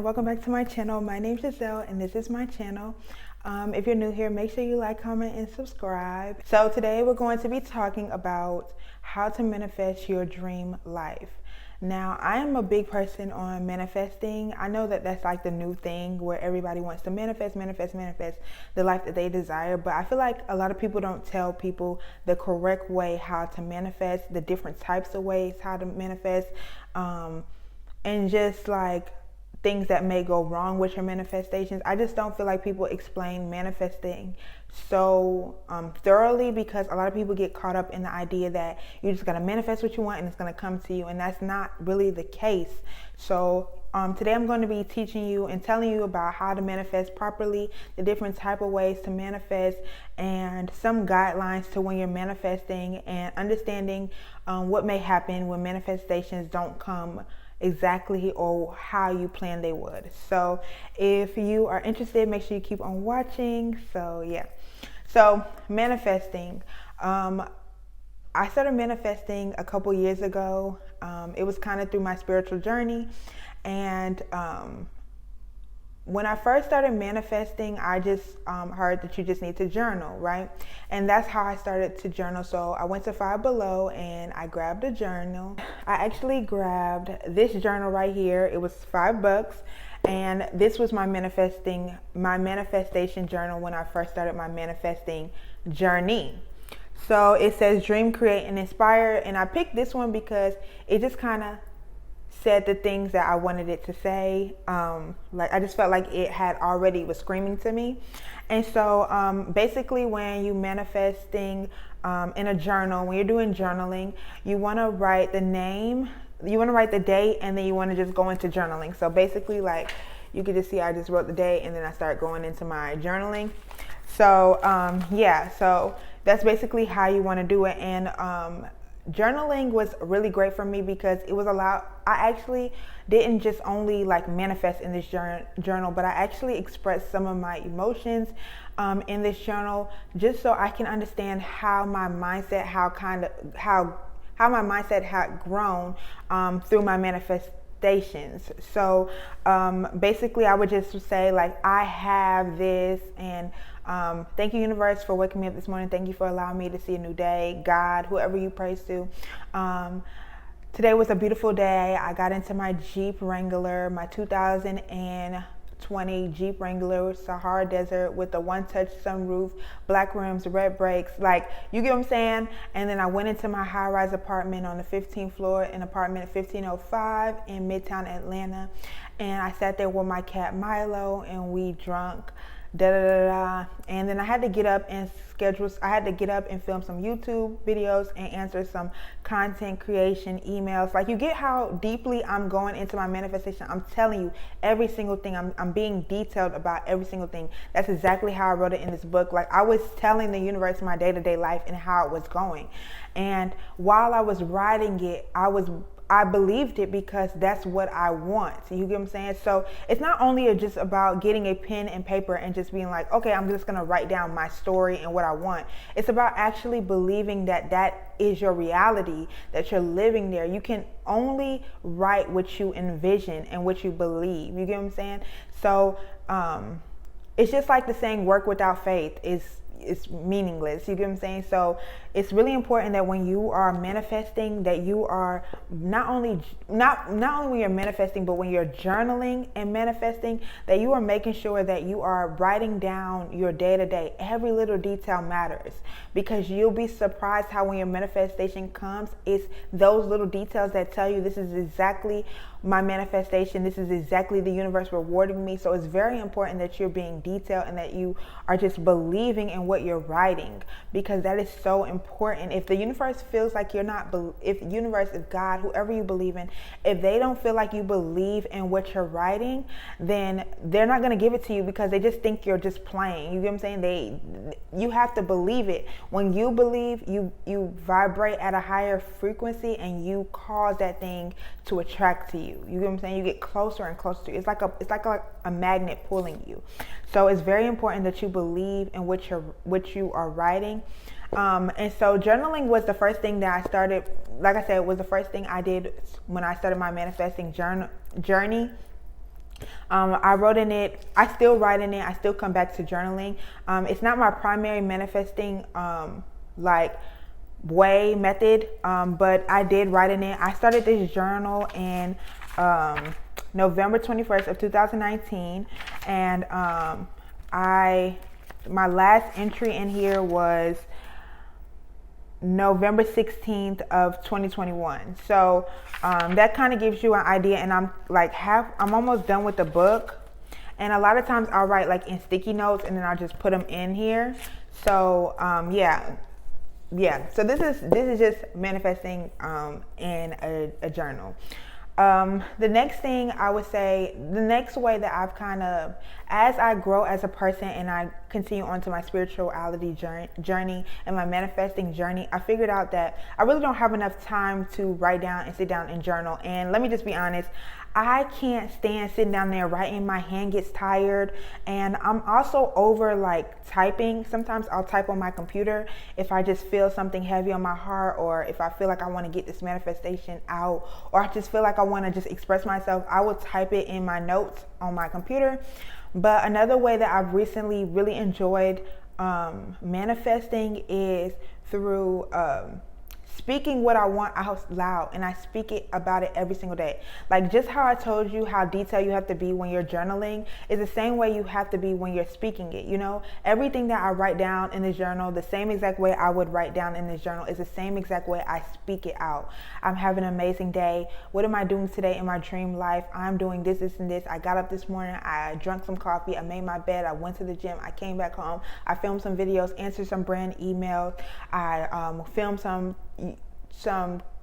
welcome back to my channel. My name is Jhazel and this is my channel. If you're new here, make sure you like, comment, and subscribe. So today we're going to be talking about how to manifest your dream life. Now, I am a big person on manifesting. I know that that's like the new thing where everybody wants to manifest the life that they desire. But I feel like a lot of people don't tell people the correct way how to manifest, the different types of ways how to manifest, and just like things that may go wrong with your manifestations. I just don't feel like people explain manifesting so thoroughly, because a lot of people get caught up in the idea that you're just gonna manifest what you want and it's gonna come to you, and that's not really the case. So today I'm going to be teaching you and telling you about how to manifest properly, the different type of ways to manifest, and some guidelines to when you're manifesting, and understanding what may happen when manifestations don't come exactly or how you plan they would. So if you are interested, make sure you keep on watching. So yeah, so manifesting, I started manifesting a couple years ago. It was kind of through my spiritual journey, and when I first started manifesting, I just heard that you just need to journal, right? And that's how I started to journal. So I went to Five Below and I grabbed a journal. I actually grabbed this journal right here. It was $5, and this was my manifestation journal when I first started my manifesting journey. So it says dream, create, and inspire, and I picked this one because it just kind of said the things that I wanted it to say. Like I just felt like it had already was screaming to me. And so basically when you manifesting in a journal, when you're doing journaling, you want to write the name, you want to write the date, and then you want to just go into journaling. So basically, like you can just see I just wrote the date and then I start going into my journaling. So yeah, so that's basically how you want to do it. And journaling was really great for me because it was I actually didn't just only like manifest in this journal, but I actually expressed some of my emotions in this journal, just so I can understand how my mindset, how my mindset had grown through my manifestations. So basically I would just say like, I have this, and thank you, universe, for waking me up this morning. Thank you for allowing me to see a new day. God, whoever you praise to. Today was a beautiful day. I got into my Jeep Wrangler, my 2020 Jeep Wrangler, Sahara Desert, with a one-touch sunroof, black rims, red brakes. Like, you get what I'm saying? And then I went into my high-rise apartment on the 15th floor, an apartment at 1505 in Midtown Atlanta. And I sat there with my cat Milo, and we drunk. And then I had to get up and film some YouTube videos and answer some content creation emails. Like, you get how deeply I'm going into my manifestation. I'm telling you every single thing. I'm being detailed about every single thing. That's exactly how I wrote it in this book. Like, I was telling the universe my day-to-day life and how it was going. And while I was writing it, I believed it because that's what I want. You get what I'm saying? So it's not only just about getting a pen and paper and just being like, okay, I'm just going to write down my story and what I want. It's about actually believing that that is your reality, that you're living there. You can only write what you envision and what you believe. You get what I'm saying? So it's just like the saying, work without faith is meaningless. You get what I'm saying? So it's really important that when you are manifesting, that you are not only when you're manifesting, but when you're journaling and manifesting, that you are making sure that you are writing down your day-to-day. Every little detail matters, because you'll be surprised how when your manifestation comes, it's those little details that tell you, this is exactly my manifestation, this is exactly the universe rewarding me. So it's very important that you're being detailed and that you are just believing in what you're writing, because that is so important. If the universe feels like you're not, if God, whoever you believe in, if they don't feel like you believe in what you're writing, then they're not going to give it to you, because they just think you're just playing. You get what I'm saying? You have to believe it. When you believe, you vibrate at a higher frequency, and you cause that thing to attract to you. You get what I'm saying? You get closer and closer to you. It's like a magnet pulling you. So it's very important that you believe in what you are writing. And so journaling was the first thing that I started. Like I said, it was the first thing I did when I started my manifesting journey. I wrote in it, I still write in it, I still come back to journaling. It's not my primary manifesting like method, but I did write in it. I started this journal in November 21st of 2019, and my last entry in here was November 16th of 2021. So that kind of gives you an idea, and I'm almost done with the book. And a lot of times I'll write like in sticky notes and then I'll just put them in here. So yeah. So this is just manifesting in a journal. The next thing I would say, the next way that I've kind of, as I grow as a person and I continue on to my spirituality journey and my manifesting journey, I figured out that I really don't have enough time to write down and sit down and journal. And let me just be honest, I can't stand sitting down there writing. My hand gets tired, and I'm also over like typing. Sometimes I'll type on my computer if I just feel something heavy on my heart, or if I feel like I want to get this manifestation out, or I just feel like I want to just express myself. I will type it in my notes on my computer. But another way that I've recently really enjoyed manifesting is through speaking what I want out loud, and I speak it about it every single day. Like just how I told you how detailed you have to be when you're journaling is the same way you have to be when you're speaking it. You know, everything that I write down in this journal, the same exact way I would write down in this journal is the same exact way I speak it out. I'm having an amazing day. What am I doing today in my dream life? I'm doing this, this, and this. I got up this morning. I drank some coffee. I made my bed. I went to the gym. I came back home. I filmed some videos, answered some brand emails. I filmed some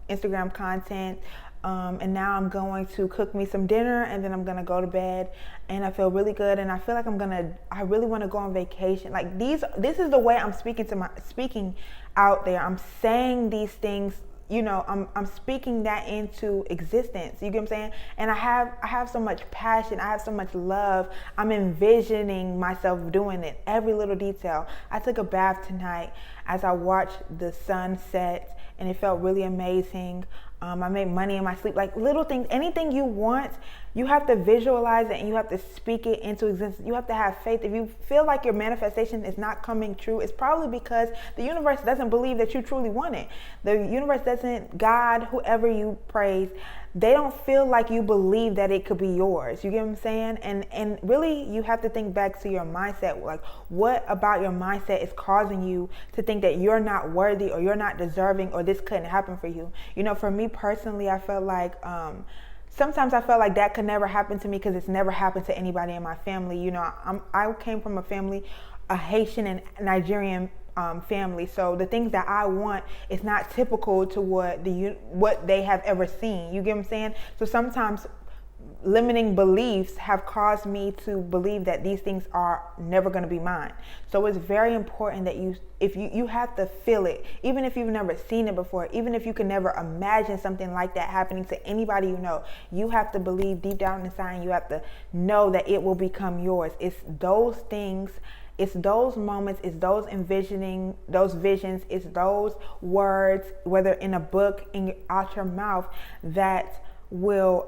Instagram content, and now I'm going to cook me some dinner, and then I'm gonna go to bed, and I feel really good, and I feel like I really want to go on vacation. Like this is the way I'm speaking out there. I'm saying these things, you know, I'm speaking that into existence. You get what I'm saying? And I have so much passion. I have so much love. I'm envisioning myself doing it, every little detail. I took a bath tonight as I watched the sun set, and it felt really amazing. I made money in my sleep. Like little things, anything you want, you have to visualize it and you have to speak it into existence. You have to have faith. If you feel like your manifestation is not coming true, it's probably because the universe doesn't believe that you truly want it. The universe doesn't, God, whoever you praise, they don't feel like you believe that it could be yours. You get what I'm saying? And really, you have to think back to your mindset. Like, what about your mindset is causing you to think that you're not worthy, or you're not deserving, or this couldn't happen for you? You know, for me personally, I felt like sometimes I felt like that could never happen to me because it's never happened to anybody in my family. You know, I came from a family, a Haitian and Nigerian family. So the things that I want is not typical to what they have ever seen. You get what I'm saying? So sometimes limiting beliefs have caused me to believe that these things are never going to be mine. So it's very important that you have to feel it, even if you've never seen it before, even if you can never imagine something like that happening to anybody you know. You have to believe deep down inside, and you have to know that it will become yours. It's those things, it's those moments, it's those envisioning, those visions, it's those words, whether in a book, out your mouth, that will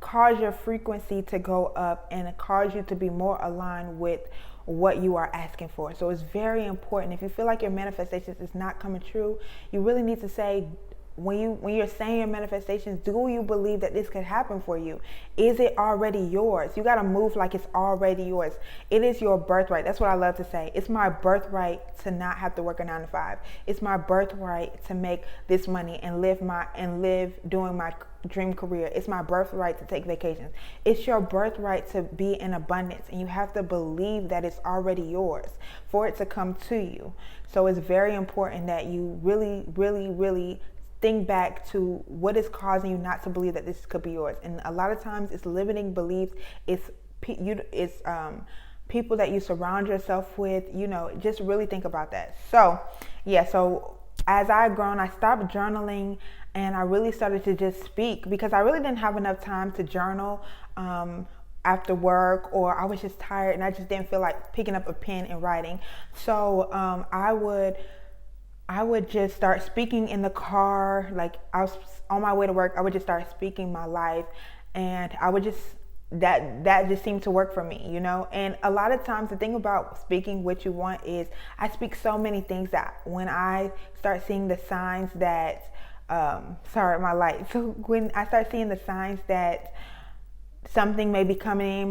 cause your frequency to go up and cause you to be more aligned with what you are asking for. So it's very important. If you feel like your manifestations is not coming true, you really need to say, when you're saying your manifestations, do you believe that this could happen for you? Is it already yours? You got to move like it's already yours. It is your birthright. That's what I love to say. It's my birthright to not have to work a 9 to 5. It's my birthright to make this money and live doing my dream career. It's my birthright to take vacations. It's your birthright to be in abundance, and you have to believe that it's already yours for it to come to you. So it's very important that you really, really, really think back to what is causing you not to believe that this could be yours. And a lot of times it's limiting beliefs. It's people that you surround yourself with. You know, just really think about that. So yeah, so as I've grown, I stopped journaling, and I really started to just speak, because I really didn't have enough time to journal after work, or I was just tired and I just didn't feel like picking up a pen and writing. So I would just start speaking in the car. Like I was on my way to work, I would just start speaking my life, and I would just that just seemed to work for me, you know. And a lot of times the thing about speaking what you want is I speak so many things that when I start seeing the signs that sorry, my light. So when I start seeing the signs that something may be coming in,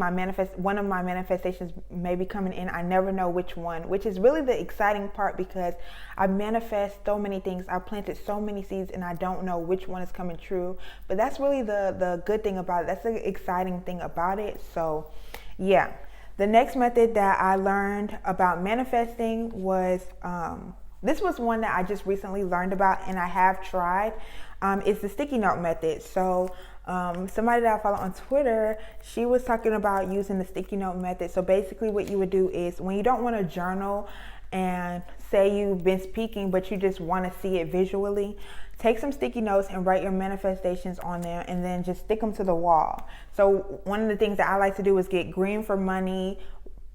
one of my manifestations may be coming in, I never know which one, which is really the exciting part, because I manifest so many things, I planted so many seeds, and I don't know which one is coming true. But that's really the good thing about it. That's the exciting thing about it. So yeah, the next method that I learned about manifesting was this was one that I just recently learned about, and I have tried. It's the sticky note method. So somebody that I follow on Twitter, she was talking about using the sticky note method. So basically what you would do is, when you don't want to journal and say you've been speaking but you just want to see it visually, take some sticky notes and write your manifestations on there, and then just stick them to the wall. So one of the things that I like to do is get green for money,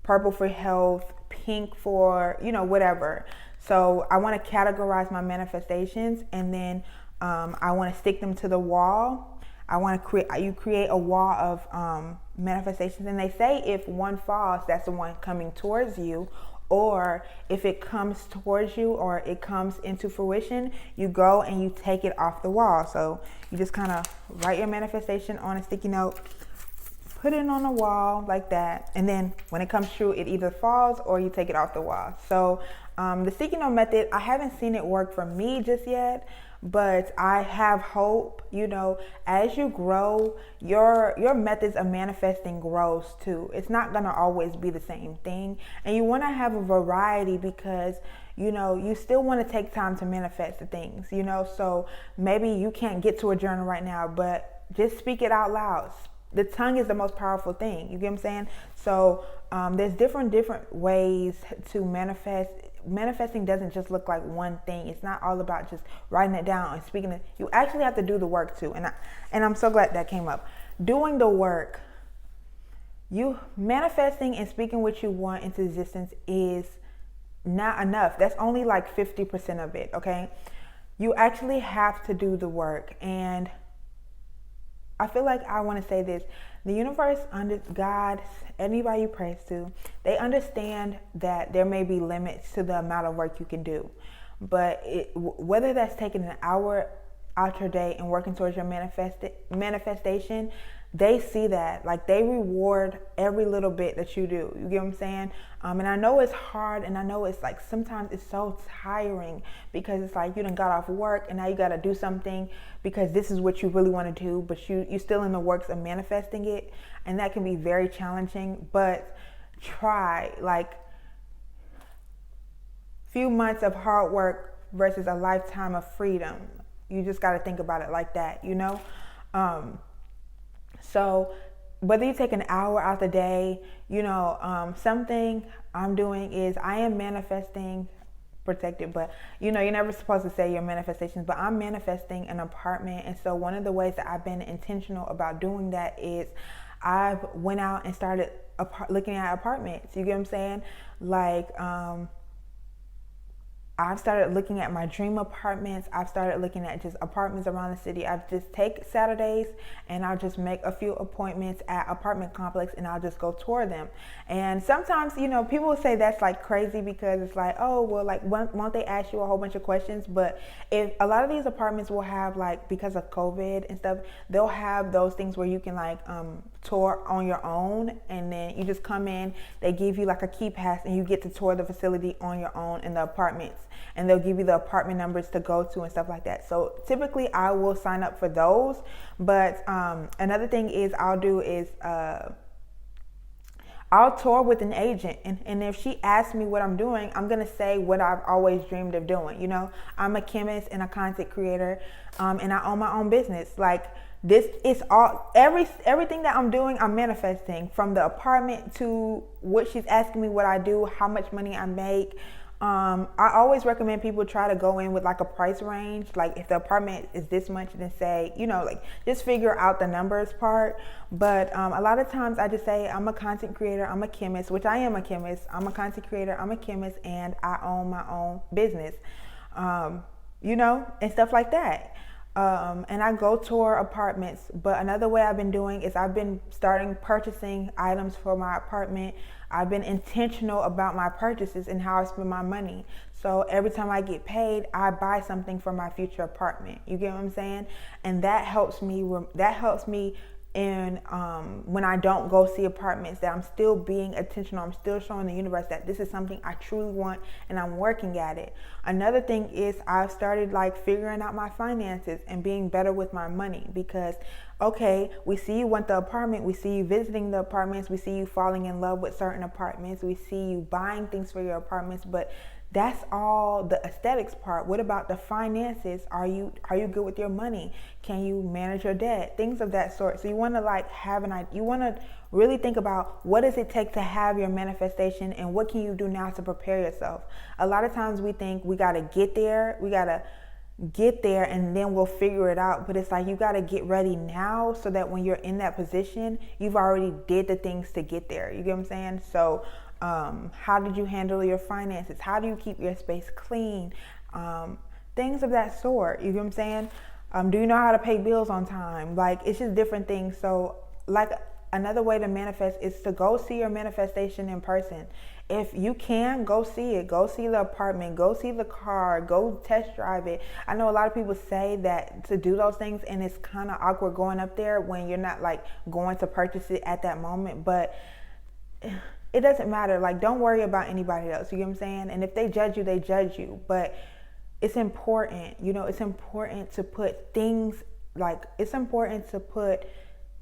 purple for health, pink for, whatever. So I want to categorize my manifestations, and then I want to stick them to the wall. I want to create a wall of manifestations, and they say if one falls, that's the one coming towards you, or if it comes towards you or it comes into fruition, you go and you take it off the wall. So you just kind of write your manifestation on a sticky note, put it on a wall like that, and then when it comes true, it either falls or you take it off the wall. So the sticky note method, I haven't seen it work for me just yet, but I have hope. As you grow, your methods of manifesting grows too. It's not gonna always be the same thing, and you want to have a variety, because you still want to take time to manifest the things. So maybe you can't get to a journal right now, but just speak it out loud. The tongue is the most powerful thing. You get what I'm saying? So there's different ways to manifest. Manifesting doesn't just look like one thing. It's not all about just writing it down and speaking it. You actually have to do the work too. And I'm so glad that came up. Doing the work. You manifesting and speaking what you want into existence is not enough. That's only like 50% of it, okay? You actually have to do the work. And I feel like I want to say this. The universe, God, anybody you praise to, they understand that there may be limits to the amount of work you can do. But whether that's taking an hour out your day and working towards your manifestation, they see that. Like, they reward every little bit that you do. You get what I'm saying? And I know it's hard, and I know it's like sometimes it's so tiring, because it's like you done got off work and now you got to do something because this is what you really want to do, but you're still in the works of manifesting it, and that can be very challenging. But try, like, few months of hard work versus a lifetime of freedom. You just got to think about it like that, So whether you take an hour out the day, something I'm doing is I am manifesting, protected, but you're never supposed to say your manifestations, but I'm manifesting an apartment. And so one of the ways that I've been intentional about doing that is I've went out and started looking at apartments. You get what I'm saying? Like, I've started looking at my dream apartments. I've started looking at just apartments around the city. I've just take Saturdays and I'll just make a few appointments at apartment complex, and I'll just go tour them. And sometimes, people will say that's like crazy, because it's like, oh, well, like, won't they ask you a whole bunch of questions? But if a lot of these apartments will have, like, because of COVID and stuff, they'll have those things where you can like tour on your own, and then you just come in, they give you like a key pass, and you get to tour the facility on your own in the apartments, and they'll give you the apartment numbers to go to and stuff like that. So typically I will sign up for those. But another thing is I'll tour with an agent, and if she asks me what I'm doing, I'm gonna say what I've always dreamed of doing. I'm a chemist and a content creator, and I own my own business. Like, this is all, everything that I'm doing, I'm manifesting, from the apartment to what she's asking me what I do, how much money I make. I always recommend people try to go in with like a price range. Like, if the apartment is this much, then say, like, just figure out the numbers part. But a lot of times I just say I'm a content creator, I'm a chemist, which I am a chemist. I'm a content creator, I'm a chemist, and I own my own business, and stuff like that. And I go tour apartments. But another way I've been doing is I've been starting purchasing items for my apartment. I've been intentional about my purchases and how I spend my money. So every time I get paid, I buy something for my future apartment. You get what I'm saying? And that helps me. And when I don't go see apartments, that I'm still being intentional. I'm still showing the universe that this is something I truly want and I'm working at it. Another thing is I've started like figuring out my finances and being better with my money, because okay, we see you want the apartment, we see you visiting the apartments, we see you falling in love with certain apartments, we see you buying things for your apartments, but that's all the aesthetics part. What about the finances? Are you good with your money? Can you manage your debt? Things of that sort. So you want to like you want to really think about, what does it take to have your manifestation, and what can you do now to prepare yourself? A lot of times we think we got to get there. We got to get there and then we'll figure it out. But it's like, you got to get ready now so that when you're in that position, you've already did the things to get there. You get what I'm saying? So how did you handle your finances? How do you keep your space clean? Things of that sort. You get what I'm saying? Do you know how to pay bills on time? Like, it's just different things. So like, another way to manifest is to go see your manifestation in person. If you can, go see it. Go see the apartment. Go see the car. Go test drive it. I know a lot of people say that to do those things, and it's kind of awkward going up there when you're not like going to purchase it at that moment. But it doesn't matter. Like, don't worry about anybody else. You get what I'm saying? And if they judge you, they judge you. But it's important, it's important to put things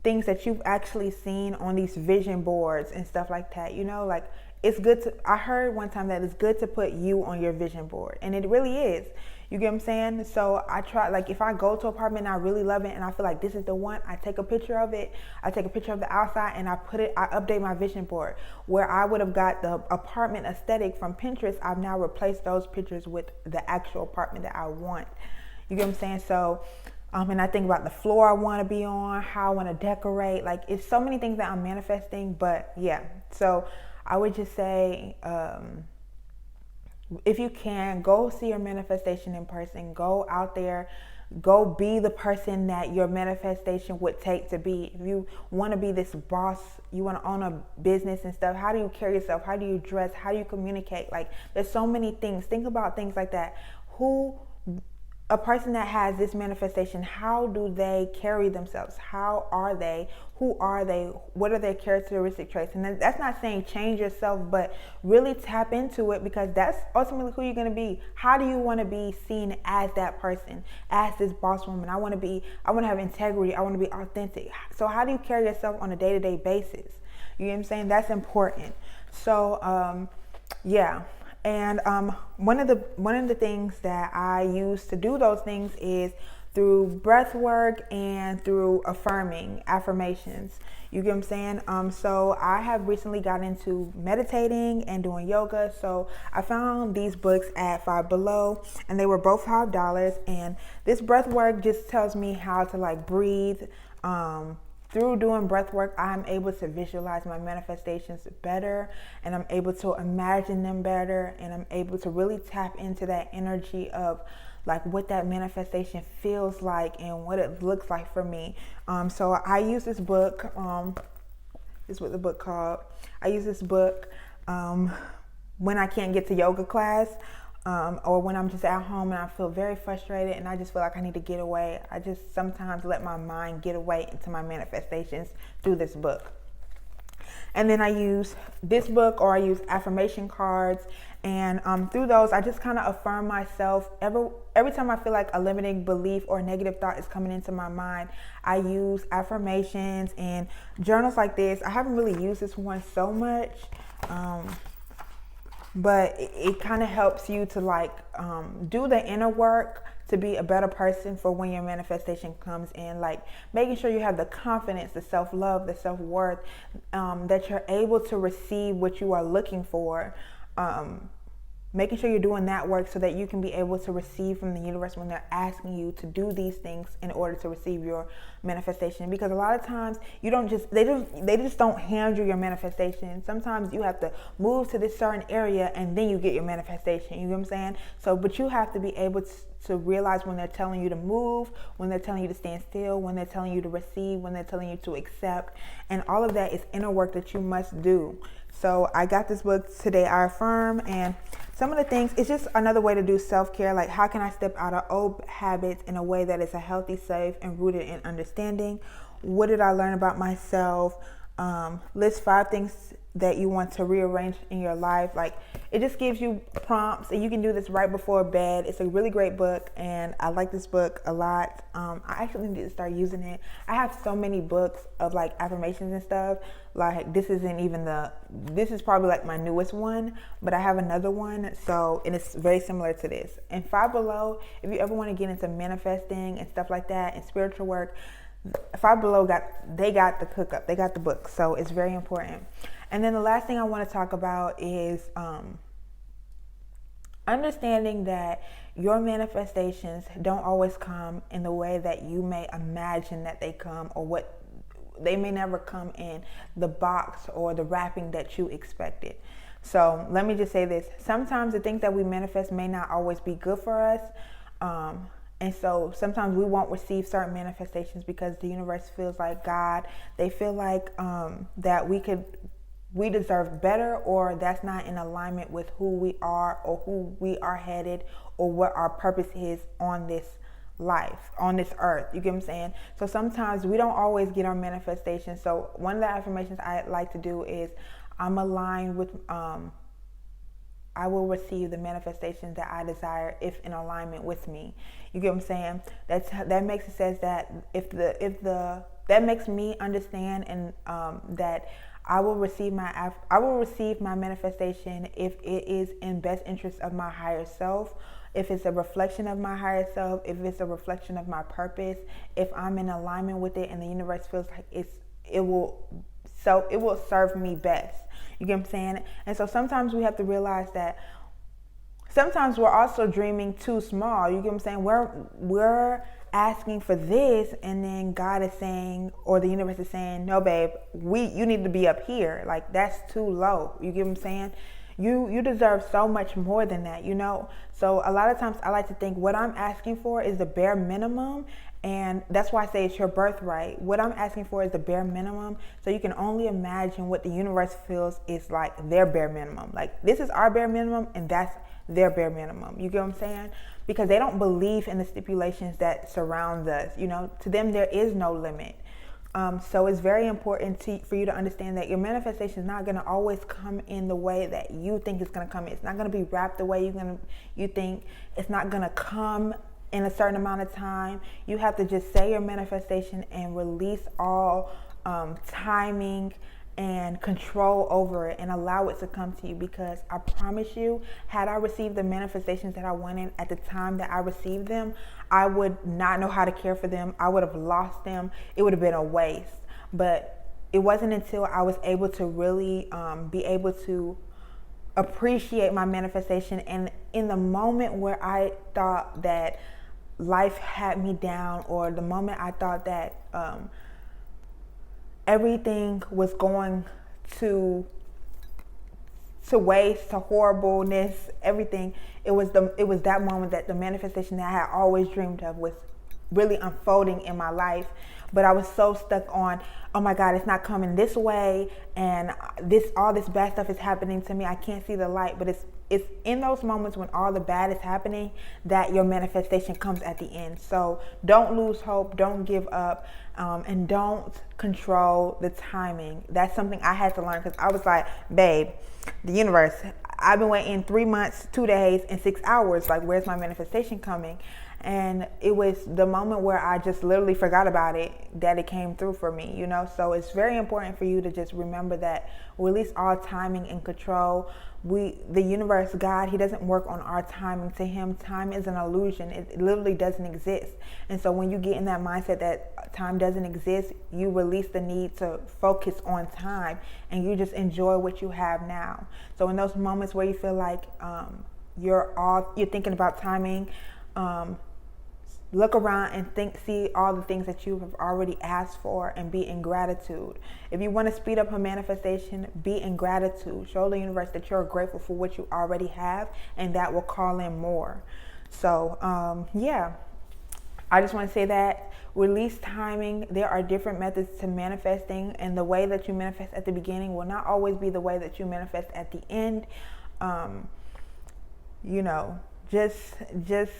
things that you've actually seen on these vision boards and stuff like that. Like, it's good to, I heard one time that it's good to put you on your vision board, and it really is. You get what I'm saying? So I try, like, if I go to an apartment and I really love it and I feel like this is the one, I take a picture of it. I take a picture of the outside and I update my vision board. Where I would have got the apartment aesthetic from Pinterest, I've now replaced those pictures with the actual apartment that I want. You get what I'm saying? So, and I think about the floor I want to be on, how I want to decorate. Like, it's so many things that I'm manifesting, but yeah. So I would just say, if you can, go see your manifestation in person. Go out there. Go be the person that your manifestation would take to be. If you want to be this boss, you want to own a business and stuff, how do you carry yourself? How do you dress? How do you communicate? Like, there's so many things. Think about things like that. A person that has this manifestation, how do they carry themselves? How are they? Who are they? What are their characteristic traits? And that's not saying change yourself, but really tap into it, because that's ultimately who you're going to be. How do you want to be seen as that person, as this boss woman? I want to have integrity. I want to be authentic. So how do you carry yourself on a day-to-day basis? You know what I'm saying? That's important. So, yeah. And one of the things that I use to do those things is through breath work and through affirmations. You get what I'm saying? So I have recently got into meditating and doing yoga. So I found these books at Five Below, and they were both $5. And this breath work just tells me how to like breathe. Through doing breath work, I'm able to visualize my manifestations better, and I'm able to imagine them better, and I'm able to really tap into that energy of like what that manifestation feels like and what it looks like for me. So I use this book. This is what the book called. I use this book when I can't get to yoga class. Or when I'm just at home and I feel very frustrated and I just feel like I need to get away. I just sometimes let my mind get away into my manifestations through this book. And then I use this book, or I use affirmation cards, and through those I just kind of affirm myself. Every time I feel like a limiting belief or negative thought is coming into my mind, I use affirmations and journals like this. I haven't really used this one so much, but it kind of helps you to like do the inner work to be a better person for when your manifestation comes in, like making sure you have the confidence, the self-love, the self-worth, that you're able to receive what you are looking for. making sure you're doing that work so that you can be able to receive from the universe when they're asking you to do these things in order to receive your manifestation. Because a lot of times they just don't hand you your manifestation. Sometimes you have to move to this certain area and then you get your manifestation. You know what I'm saying? So, but you have to be able to realize when they're telling you to move, when they're telling you to stand still, when they're telling you to receive, when they're telling you to accept. And all of that is inner work that you must do. So I got this book, Today I Affirm, and some of the things, it's just another way to do self-care. Like, how can I step out of old habits in a way that is a healthy, safe, and rooted in understanding? What did I learn about myself? List 5 things that you want to rearrange in your life. Like, it just gives you prompts, and you can do this right before bed. It's a really great book, and I like this book a lot. I actually need to start using it. I have so many books of like affirmations and stuff. Like, this is probably like my newest one, but I have another one. So, and it's very similar to this. And Five Below, if you ever want to get into manifesting and stuff like that and spiritual work, Five Below got the hookup. They got the book. So it's very important. And then the last thing I want to talk about is understanding that your manifestations don't always come in the way that you may imagine that they come, or they may never come in the box or the wrapping that you expected. So let me just say this. Sometimes the things that we manifest may not always be good for us. And so sometimes we won't receive certain manifestations because the universe feels like God. They feel like that we deserve better, or that's not in alignment with who we are or who we are headed or what our purpose is on this life, on this earth. You get what I'm saying? So sometimes we don't always get our manifestations. So one of the affirmations I like to do is, I'm aligned with, I will receive the manifestations that I desire if in alignment with me. You get what I'm saying? That makes it says that that makes me understand and that I will receive my manifestation if it is in best interest of my higher self, if it's a reflection of my higher self, if it's a reflection of my purpose, if I'm in alignment with it and the universe feels like it will serve me best. You get what I'm saying? And so sometimes we have to realize that sometimes we're also dreaming too small. You get what I'm saying? We're asking for this, and then God is saying, or the universe is saying, no, babe, you need to be up here. Like, that's too low. You get what I'm saying? You deserve so much more than that, you know? So a lot of times I like to think what I'm asking for is the bare minimum. And that's why I say it's your birthright. What I'm asking for is the bare minimum. So you can only imagine what the universe feels is like their bare minimum. Like, this is our bare minimum, and that's their bare minimum. You get what I'm saying? Because they don't believe in the stipulations that surround us. You know, to them, there is no limit. So it's very important for you to understand that your manifestation is not going to always come in the way that you think it's going to come in. It's not going to be wrapped the way you think. It's not going to come in a certain amount of time. You have to just say your manifestation and release all timing and control over it and allow it to come to you. Because I promise you, had I received the manifestations that I wanted at the time that I received them, I would not know how to care for them. I would have lost them. It would have been a waste. But it wasn't until I was able to really be able to appreciate my manifestation, and in the moment where I thought that life had me down, or the moment I thought that everything was going to waste, to horribleness, everything, it was that moment that the manifestation that I had always dreamed of was really unfolding in my life. But I was so stuck on, oh my God, it's not coming this way, and all this bad stuff is happening to me. I can't see the light. But it's in those moments when all the bad is happening that your manifestation comes at the end. So don't lose hope, don't give up, and don't control the timing. That's something I had to learn, because I was like, babe, the universe, I've been waiting 3 months, 2 days, and 6 hours. Like, where's my manifestation coming? And it was the moment where I just literally forgot about it that it came through for me, you know? So it's very important for you to just remember that, release all timing and control. The universe, God, he doesn't work on our timing. To him, time is an illusion. It literally doesn't exist. And so when you get in that mindset that time doesn't exist, you release the need to focus on time, and you just enjoy what you have now. So in those moments where you feel like you're thinking about timing, look around and see all the things that you have already asked for and be in gratitude. If you want to speed up a manifestation, be in gratitude. Show the universe that you're grateful for what you already have, and that will call in more. So, yeah, I just want to say that release timing. There are different methods to manifesting, and the way that you manifest at the beginning will not always be the way that you manifest at the end. You know, just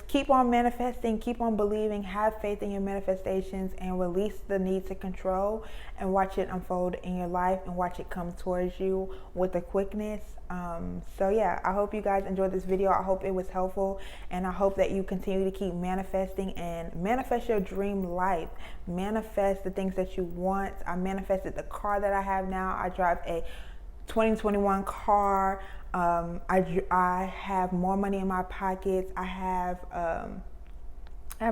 keep on manifesting, keep on believing, have faith in your manifestations, and release the need to control, and watch it unfold in your life and watch it come towards you with a quickness. So yeah, I hope you guys enjoyed this video. I hope it was helpful, and I hope that you continue to keep manifesting and manifest your dream life. Manifest the things that you want. I manifested the car that I have now. I drive a 2021 car. I have more money in my pockets. I have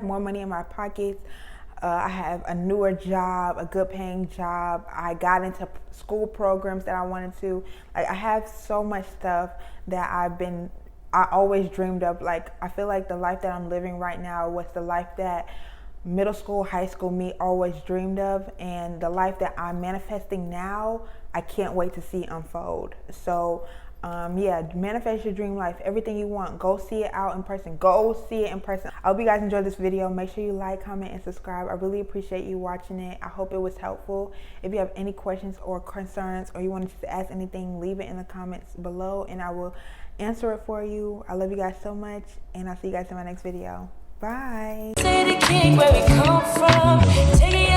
more money in my pockets. I have a newer job, a good paying job. I got into school programs that I wanted to. Like, I have so much stuff that I always dreamed of. Like, I feel like the life that I'm living right now was the life that middle school, high school me always dreamed of, and the life that I'm manifesting now, I can't wait to see unfold. So yeah, manifest your dream life. Everything you want, go see it out in person. Go see it in person. I hope you guys enjoyed this video. Make sure you like, comment, and subscribe. I really appreciate you watching it. I hope it was helpful. If you have any questions or concerns, or you wanted to ask anything, leave it in the comments below and I will answer it for you. I love you guys so much, and I'll see you guys in my next video. Bye.